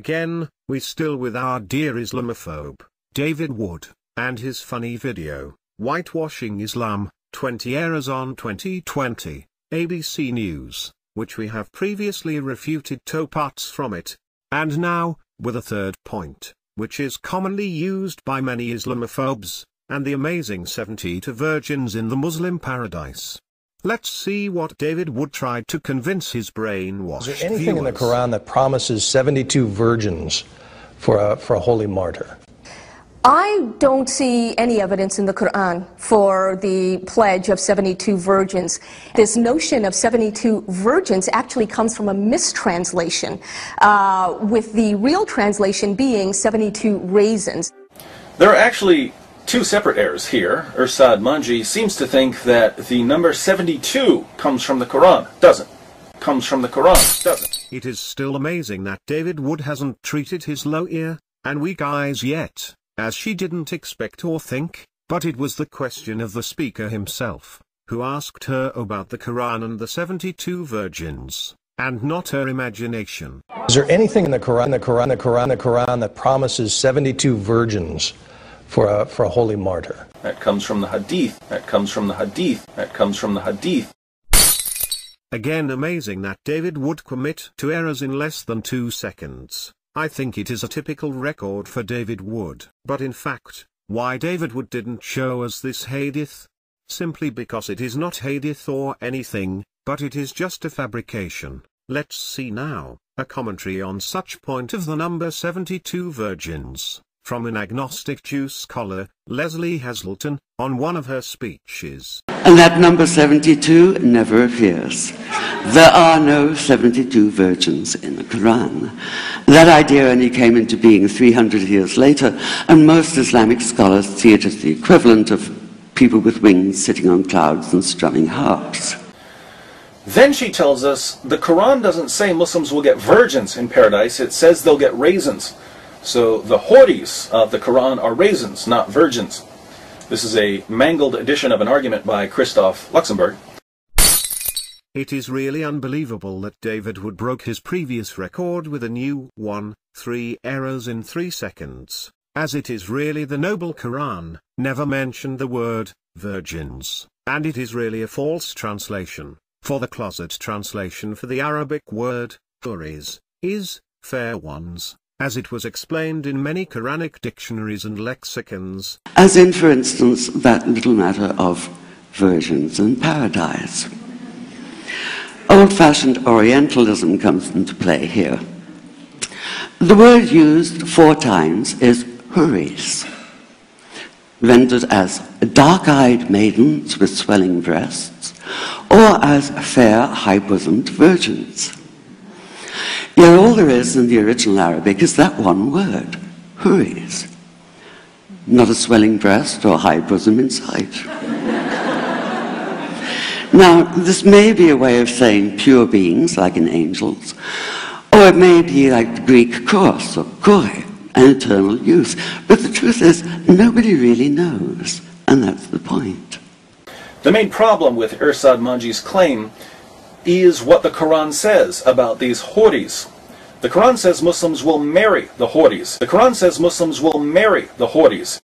Again, we still with our dear Islamophobe, David Wood, and his funny video, Whitewashing Islam, 20 Errors on 2020, ABC News, which we have previously refuted two parts from it. And now, with a third point, which is commonly used by many Islamophobes, and the amazing 72 virgins in the Muslim paradise. Let's see what David Wood tried to convince his brainwashed viewers. Is there anything in the Quran that promises 72 virgins for a holy martyr? I don't see any evidence in the Quran for the pledge of 72 virgins. This notion of 72 virgins actually comes from a mistranslation, with the real translation being 72 raisins. There are actually two separate errors here. Irsad Manji seems to think that the number 72 comes from the Quran. Doesn't. Comes from the Quran. Doesn't. It is still amazing that David Wood hasn't treated his low ear and weak eyes yet, as she didn't expect or think, but it was the question of the speaker himself, who asked her about the Quran and the 72 virgins, and not her imagination. Is there anything in the Quran that promises 72 virgins for a holy martyr? That comes from the Hadith. That comes from the Hadith. That comes from the Hadith. Again, amazing that David would commit to errors in less than 2 seconds. I think it is a typical record for David Wood. But in fact, why David Wood didn't show us this hadith? Simply because it is not hadith or anything, but it is just a fabrication. Let's see now, a commentary on such point of the number 72 virgins, from an agnostic Jew scholar, Leslie Hazelton, on one of her speeches. And that number 72 never appears. There are no 72 virgins in the Quran. That idea only came into being 300 years later, and most Islamic scholars see it as the equivalent of people with wings sitting on clouds and strumming harps. Then she tells us the Quran doesn't say Muslims will get virgins in paradise, it says they'll get raisins. So the Houris of the Quran are raisins, not virgins. This is a mangled edition of an argument by Christoph Luxemburg. It is really unbelievable that David Wood broke his previous record with a new 3 errors in 3 seconds, as it is really the noble Quran, never mentioned the word virgins, and it is really a false translation, for the closet translation for the Arabic word Houris is fair ones, as it was explained in many Quranic dictionaries and lexicons. As in, for instance, that little matter of virgins and paradise. Old-fashioned Orientalism comes into play here. The word used 4 times is Houris, rendered as dark-eyed maidens with swelling breasts, or as fair, high-bosomed virgins. Yet all there is in the original Arabic is that one word, Houris. Not a swelling breast or high bosom in sight. Now, this may be a way of saying pure beings, like in angels, or it may be like the Greek kos or koi, an eternal youth. But the truth is, nobody really knows, and that's the point. The main problem with Irsad Manji's claim is what the Quran says about these Houris. The Quran says Muslims will marry the Houris. The Quran says Muslims will marry the Houris.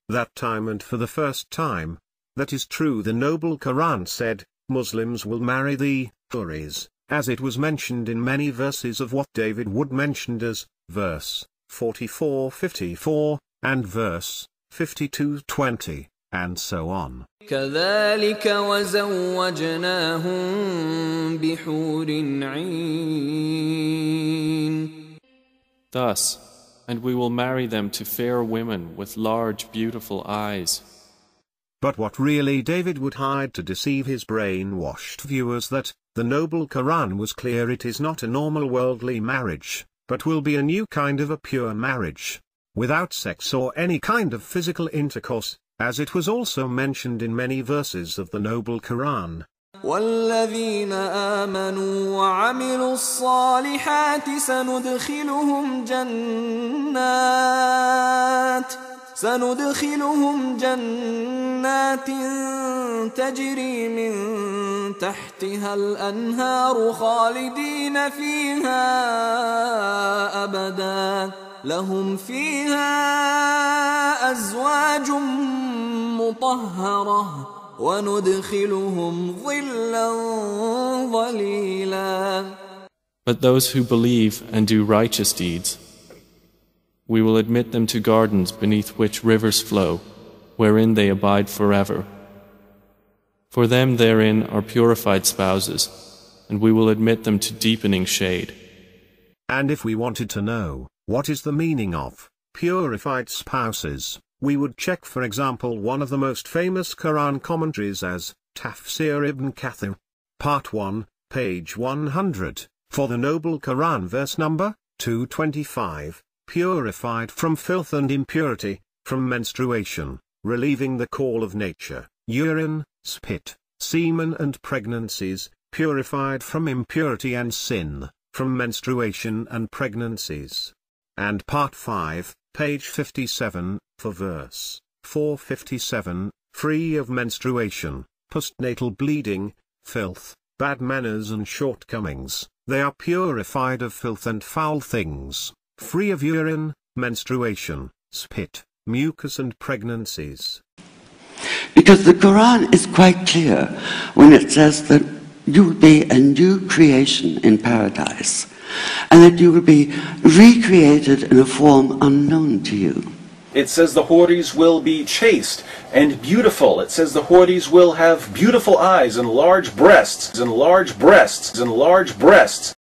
That time, and for the first time, that is true, the noble Quran said, Muslims will marry the Houris, as it was mentioned in many verses of what David Wood mentioned as verse 44:54, and verse 52:20, and so on. كذلك وزوجناهم بحور عين. Thus, and we will marry them to fair women with large beautiful eyes. But what really David would hide to deceive his brainwashed viewers, that the noble Quran was clear it is not a normal worldly marriage, but will be a new kind of a pure marriage, without sex or any kind of physical intercourse, as it was also mentioned in many verses of the noble Quran. والذين آمنوا وعملوا الصالحات سندخلهم جنات سندخلهم جنات تجري من تحتها الأنهار خالدين فيها أبدا لهم فيها أزواج مطهرة وندخلهم ظلا ظليلا. But those who believe and do righteous deeds, we will admit them to gardens beneath which rivers flow, wherein they abide forever. For them therein are purified spouses, and we will admit them to deepening shade. And if we wanted to know what is the meaning of purified spouses, we would check, for example, one of the most famous Quran commentaries as Tafsir ibn Kathir, Part 1, page 100, for the Noble Quran, verse number 225, purified from filth and impurity, from menstruation, relieving the call of nature, urine, spit, semen and pregnancies, purified from impurity and sin, from menstruation and pregnancies. And Part 5, page 57, for verse 457, free of menstruation, postnatal bleeding, filth, bad manners and shortcomings, they are purified of filth and foul things, free of urine, menstruation, spit, mucus and pregnancies. Because the Quran is quite clear when it says that you will be a new creation in paradise, and that you will be recreated in a form unknown to you. It says the Houris will be chaste and beautiful. It says the Houris will have beautiful eyes and large breasts and large breasts and large breasts.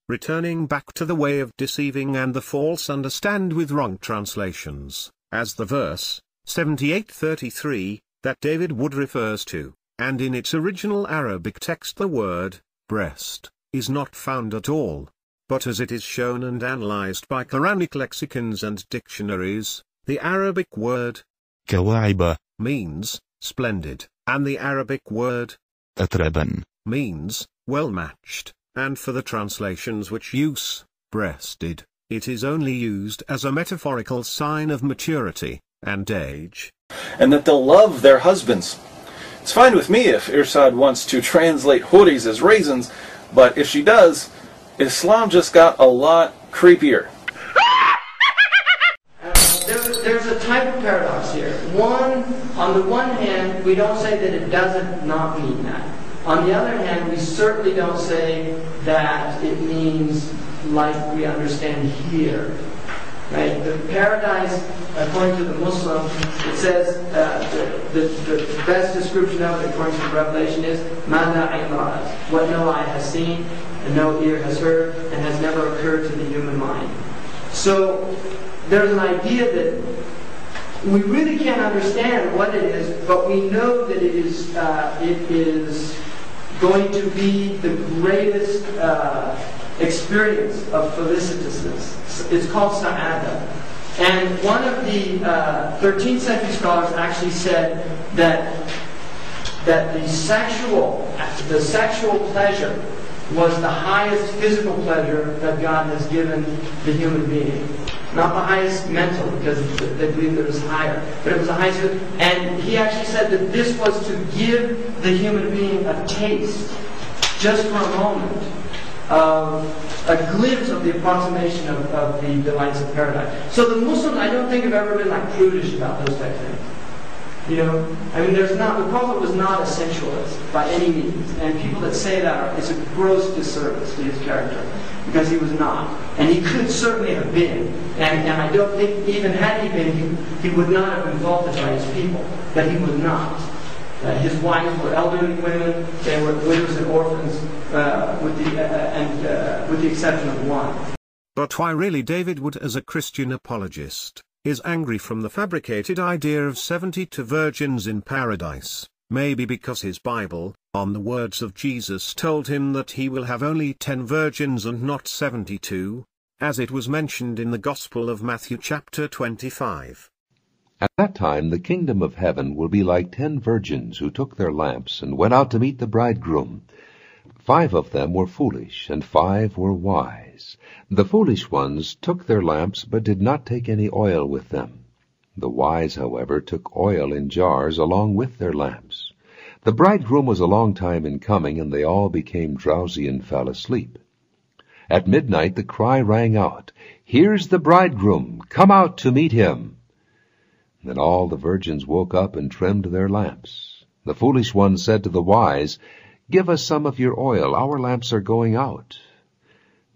Returning back to the way of deceiving and the false understand with wrong translations, as the verse 78:33 that David Wood refers to, and in its original Arabic text the word breast is not found at all. But as it is shown and analyzed by Quranic lexicons and dictionaries, the Arabic word كواعب means splendid, and the Arabic word أتربا means well matched, and for the translations which use breasted, it is only used as a metaphorical sign of maturity and age. And that they'll love their husbands. It's fine with me if Irsad wants to translate Houris as raisins, but if she does, Islam just got a lot creepier. There's a type of paradox here. One, on the one hand, we don't say that it doesn't not mean that. On the other hand, we certainly don't say that it means like we understand here. Right? The paradise, according to the Muslim, it says the best description of it, according to the Revelation, is "Mada imra'at," what no eye has seen and no ear has heard and has never occurred to the human mind. So there's an idea that we really can't understand what it is, but we know that it is going to be the greatest experience of felicitousness. It's called Sa'ada. And one of the 13th century scholars actually said that the sexual pleasure was the highest physical pleasure that God has given the human being. Not the highest mental, because they believed it was higher, but it was the highest. And he actually said that this was to give the human being a taste, just for a moment, a glimpse of the approximation of the delights of paradise. So the Muslims, I don't think, have ever been like prudish about those type of things. You know, I mean, the Prophet was not a sensualist by any means, and people that say that it's a gross disservice to his character, because he was not, and he could certainly have been, and I don't think even had he been, he would not have been vaulted by his people, but he was not. His wives were elderly women; they were widows and orphans, with the exception of one. But why really David Wood, as a Christian apologist, is angry from the fabricated idea of 72 virgins in paradise? Maybe because his Bible, on the words of Jesus, told him that he will have only 10 virgins and not 72, as it was mentioned in the Gospel of Matthew chapter 25. At that time the kingdom of heaven will be like 10 virgins who took their lamps and went out to meet the bridegroom. 5 of them were foolish, and 5 were wise. The foolish ones took their lamps, but did not take any oil with them. The wise, however, took oil in jars along with their lamps. The bridegroom was a long time in coming, and they all became drowsy and fell asleep. At midnight the cry rang out, "Here's the bridegroom! Come out to meet him!" Then all the virgins woke up and trimmed their lamps. The foolish ones said to the wise, "Give us some of your oil, our lamps are going out."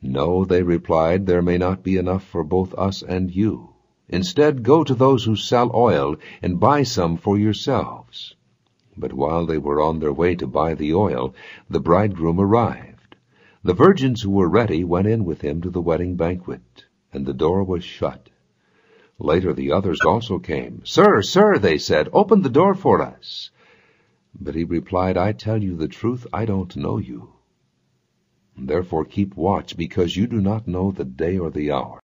"No," they replied, "there may not be enough for both us and you. Instead, go to those who sell oil and buy some for yourselves." But while they were on their way to buy the oil, the bridegroom arrived. The virgins who were ready went in with him to the wedding banquet, and the door was shut. Later the others also came. "Sir, sir," they said, "open the door for us." But he replied, "I tell you the truth, I don't know you. Therefore keep watch, because you do not know the day or the hour."